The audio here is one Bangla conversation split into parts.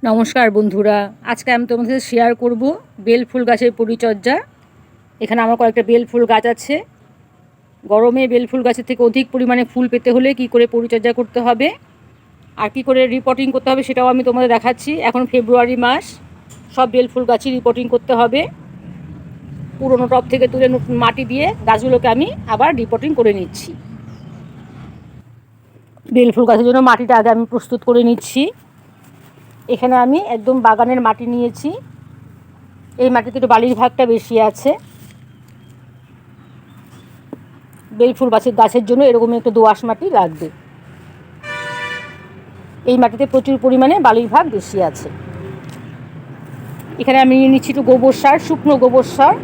নমস্কার বন্ধুরা, আজকে আমি তোমাদের সাথে শেয়ার করব বেল ফুল গাছের পরিচর্যা। এখানে আমার কয়েকটা বেল ফুল গাছ আছে। গরমে বেল ফুল গাছের থেকে অধিক পরিমাণে ফুল পেতে হলে কি করে পরিচর্যা করতে হবে আর কি করে রিপোর্টিং করতে হবে সেটাও আমি তোমাদের দেখাচ্ছি। এখন ফেব্রুয়ারি মাস, সব বেল ফুল গাছই রিপোর্টিং করতে হবে। পুরনো টব থেকে তুলে নতুন মাটি দিয়ে গাছগুলোকে আমি আবার রিপোর্টিং করে নিচ্ছি। বেল ফুল গাছের জন্য মাটিটা আগে আমি প্রস্তুত করে নিচ্ছি। এখানে আমি একদম বাগানের মাটি নিয়েছি। এই মাটিতে একটু বালির ভাগটা বেশি আছে। বেল ফুল গাছের জন্য এরকম একটু দোআঁশ মাটি লাগবে। এই মাটিতে প্রচুর পরিমাণে বালির ভাগ বেশি আছে। এখানে আমি নিয়ে নিচ্ছি একটু গোবর সার, শুকনো গোবর সার।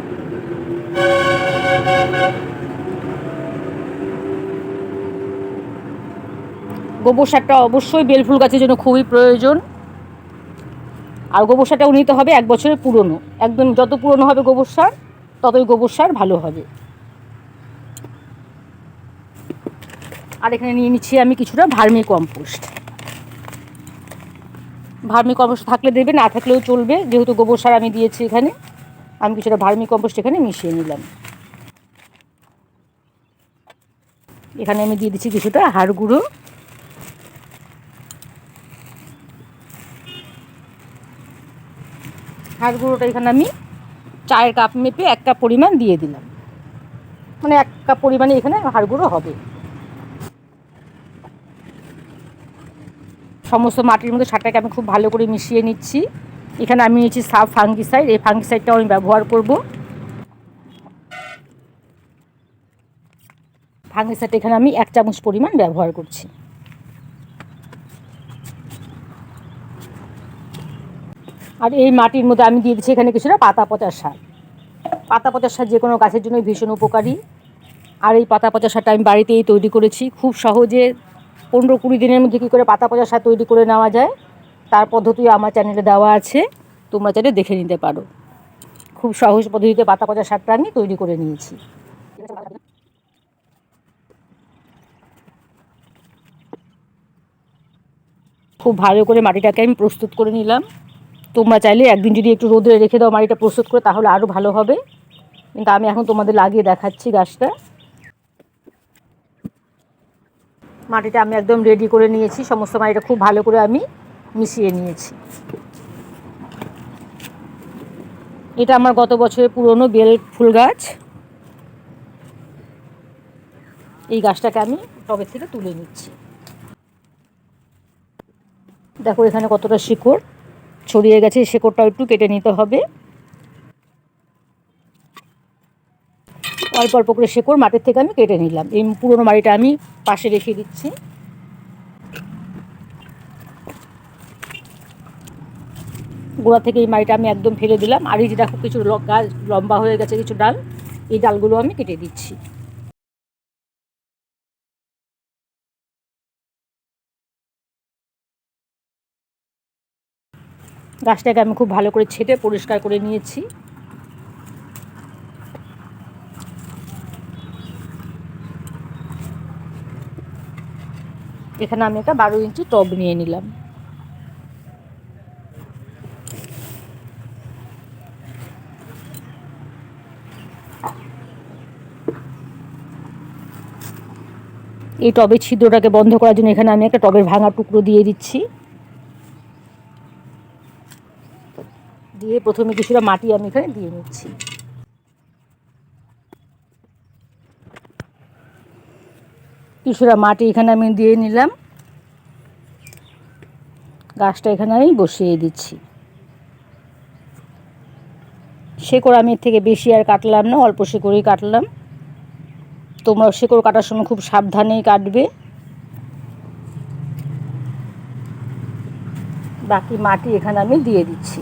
গোবর সারটা অবশ্যই বেল ফুল গাছের জন্য খুবই প্রয়োজন। আর গোবর সারটাও নিতে হবে 1 বছরের পুরনো। একদম যত পুরনো হবে গোবর সার ততই গোবর সার ভালো হবে। আর এখানে নিয়ে নিচ্ছি আমি কিছুটা ভার্মি কম্পোস্ট। ভার্মি কম্পোস্ট থাকলে দেবে, না থাকলেও চলবে, যেহেতু গোবর সার আমি দিয়েছি। এখানে আমি কিছুটা ভার্মি কম্পোস্ট এখানে মিশিয়ে নিলাম। এখানে আমি দিয়ে দিচ্ছি কিছুটা হাড় গুঁড়ো। হাড় গুঁড়োটা এখানে আমি 4 কাপ মেপে 1 কাপ পরিমাণ দিয়ে দিলাম। মানে 1 কাপ পরিমাণে এখানে হাড় গুঁড়ো হবে। সমস্ত মাটির মধ্যে সারটাকে আমি খুব ভালো করে মিশিয়ে নিচ্ছি। এখানে আমি নিয়েছি সাব ফাঙ্গিসাইড। এই ফাঙ্গিসাইডটাও আমি ব্যবহার করব। ফাঙ্গিসাইড এখানে আমি 1 চামচ পরিমাণ ব্যবহার করছি। আর এই মাটির মধ্যে আমি দিয়ে দিচ্ছি এখানে কিছুটা পাতা পচা সার। পাতা পচা সার যে কোনো গাছের জন্যই ভীষণ উপকারী। আর এই পাতা পচা সারটা আমি বাড়িতেই তৈরি করেছি। খুব সহজে 15-20 দিনের মধ্যে কী করে পাতা পচা সার তৈরি করে নেওয়া যায় তার পদ্ধতিও আমার চ্যানেলে দেওয়া আছে, তোমরা চাইলে দেখে নিতে পারো। খুব সহজ পদ্ধতিতে পাতা পচা সারটা আমি তৈরি করে নিয়েছি। খুব ভালো করে মাটিটাকে আমি প্রস্তুত করে নিলাম। তোমরা চাইলে একদিন যদি একটু রোদে রেখে দাও মাটিটা প্রস্তুত করে, তাহলে আরও ভালো হবে। কিন্তু আমি এখন তোমাদের লাগিয়ে দেখাচ্ছি গাছটা। মাটিটা আমি একদম রেডি করে নিয়েছি। সমস্ত মাটিটা খুব ভালো করে আমি মিশিয়ে নিয়েছি। এটা আমার গত বছরের পুরনো বেল ফুল গাছ। এই গাছটাকে আমি টবের থেকে তুলে নিচ্ছি। দেখো এখানে কতটা শিকড় ছড়িয়ে গেছে, শিকড়টাও একটু কেটে নিতে হবে। অল্প অল্প করে শিকড় মাটির থেকে আমি কেটে নিলাম। এই পুরনো মাটিটা আমি পাশে রেখে দিচ্ছি। গোড়া থেকে এই মাটিটা আমি একদম ফেলে দিলাম। আর এই যে দেখো কিছু গাছ লম্বা হয়ে গেছে, কিছু ডাল, এই ডালগুলো আমি কেটে দিচ্ছি। গাছটাকে আমি খুব ভালো করে ছেঁটে পরিষ্কার করে নিয়েছি। এখানে আমি একটা 12 ইঞ্চি টব নিয়ে নিলাম। এই টবের ছিদ্রটাকে বন্ধ করার জন্য এখানে আমি একটা টবের ভাঙা টুকরো দিয়ে দিচ্ছি। দিয়ে প্রথমে কিছুটা মাটি আমি এখানে দিয়ে নিচ্ছি। কিছুটা মাটি এখানে আমি দিয়ে নিলাম। গাছটা এখানে আমি বসিয়ে দিচ্ছি। শেকড় আমি এর থেকে বেশি আর কাটলাম না, অল্প শেকড়ই কাটলাম। তোমরা শেকড় কাটার সময় খুব সাবধানেই কাটবে। বাকি মাটি এখানে আমি দিয়ে দিচ্ছি।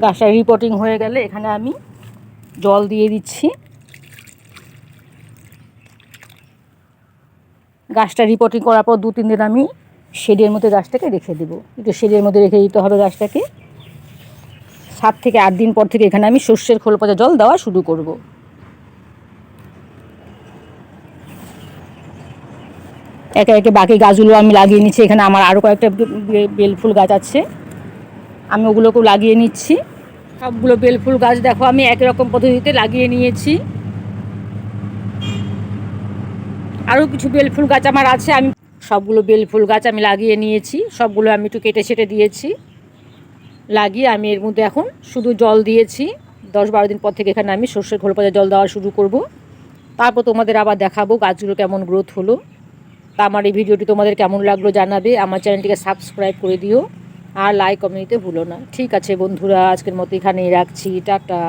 গাছটা রিপোর্টিং হয়ে গেলে এখানে আমি জল দিয়ে দিচ্ছি। গাছটা রিপোর্টিং করার পর 2-3 দিন আমি শেডের মধ্যে গাছটাকে রেখে দেবো। একটু শেডের মধ্যে রেখে দিতে হবে গাছটাকে। 7 থেকে 8 দিন পর থেকে এখানে আমি সর্ষের খোল পচা জল দেওয়া শুরু করব। একে একে বাকি গাছগুলো আমি লাগিয়ে নিচ্ছি। এখানে আমার আরও কয়েকটা বেল ফুল গাছ আছে, আমি ওগুলোকেও লাগিয়ে নিচ্ছি। সবগুলো বেল ফুল গাছ দেখো আমি একই রকম পদ্ধতিতে লাগিয়ে নিয়েছি। আরও কিছু বেল ফুল গাছ আমার আছে, আমি সবগুলো বেল ফুল গাছ আমি লাগিয়ে নিয়েছি। সবগুলো আমি একটু কেটে ছেটে দিয়েছি, লাগিয়ে আমি এর মধ্যে এখন শুধু জল দিয়েছি। 10-12 দিন পর থেকে এখানে আমি সর্ষের খোল পচা জল দেওয়া শুরু করব। তারপর তোমাদের আবার দেখাবো গাছগুলো কেমন গ্রোথ হলো। তা আমার এই ভিডিওটি তোমাদের কেমন লাগলো জানাবে। আমার চ্যানেলটিকে সাবস্ক্রাইব করে দিও আর লাইক কমেন্ট দিতে ভুলো না। ঠিক আছে বন্ধুরা, আজকের মতো এখানেই রাখছি, টাটা।